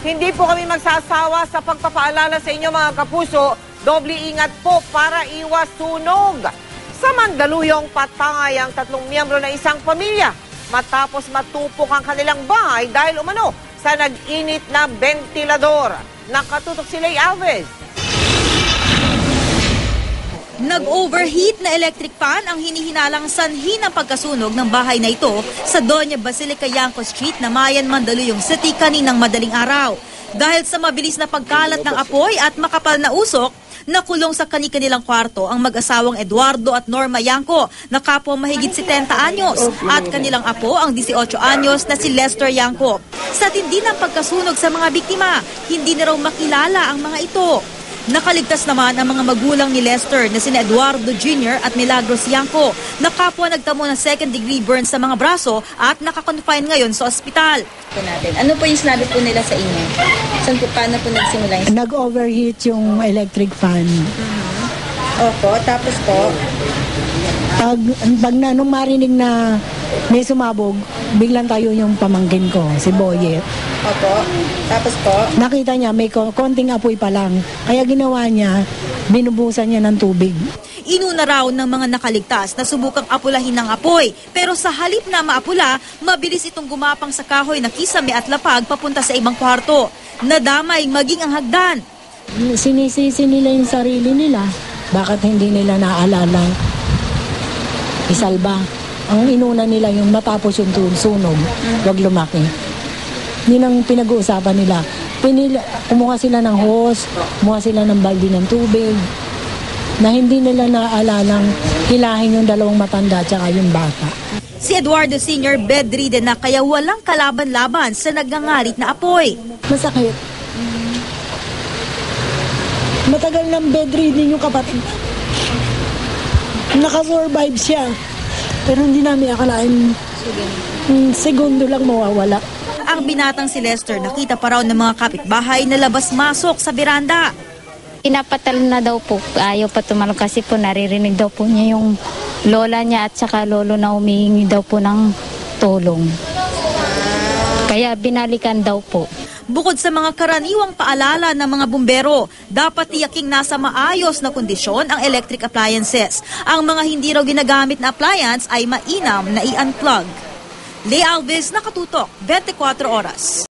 Hindi po kami magsasawa sa pagpapaalala sa inyo mga kapuso, doble ingat po para iwas sunog. Sa Mandaluyong, patay ang 3 miyembro ng isang pamilya matapos matupok ang kanilang bahay dahil umano sa nag-init na ventilador. Nakatutok si Lay Alves. Nag-overheat na electric fan ang hinihinalang sanhi ng pagkasunog ng bahay na ito sa Doña Basilica Yanco Street, Namayan, Mandaluyong City kaninang madaling araw. Dahil sa mabilis na pagkalat ng apoy at makapal na usok, nakulong sa kani-kanilang kwarto ang mag-asawang Eduardo at Norma Yanco na kapwa mahigit 70 anyos at kanilang apo ang 18 anyos na si Lester Yanco. Sa tindi ng pagkasunog sa mga biktima, hindi na raw makilala ang mga ito. Nakaligtas naman ang mga magulang ni Lester na sina Eduardo Jr. at Milagros Yanco na kapwa nagtamo ng 2nd-degree burns sa mga braso at nakakonfine ngayon sa ospital. Ano po yung sinabi po nila sa inyo? Paano po nagsimula yung... Nag-overheat yung electric fan. Opo, tapos po? Nung marinig na may sumabog, biglang tayo yung pamangkin ko, si Boyet. Opo, tapos po? Nakita niya may konting apoy pa lang. Kaya ginawa niya, binubusan niya ng tubig. Inuna raw ng mga nakaligtas na subukang apulahin ng apoy. Pero sa halip na maapula, mabilis itong gumapang sa kahoy na kisame at lapag papunta sa ibang kwarto. Nadamay maging ang hagdan. Sinisisi nila yung sarili nila. Bakit hindi nila naalalang isalba? Ang inuna nila yung matapos yung sunog, wag lumaki. Yun ang pinag-uusapan nila. Kumuha sila ng hose, kumuha sila ng balde ng tubig, na hindi nila naalalang hilahin yung 2 matanda at saka yung bata. Si Eduardo Sr. bedridden na kaya walang kalaban-laban sa nagngangalit na apoy. Masakit. Matagal ng bedridden yung kapatid. Nakasurvive siya. Pero hindi namin akalain segundo lang mawawala. Ang binatang si Lester nakita pa raw ng mga kapitbahay na labas-masok sa beranda. Pinapatalon na daw po. Ayaw pa tumalon kasi po naririnig daw po niya yung lola niya at saka lolo na humihingi daw po ng tulong. Kaya binalikan daw po. Bukod sa mga karaniwang paalala ng mga bumbero, dapat tiyaking nasa maayos na kondisyon ang electric appliances. Ang mga hindi raw ginagamit na appliance ay mainam na i-unplug. Lay Alves, Nakatutok, 24 Oras.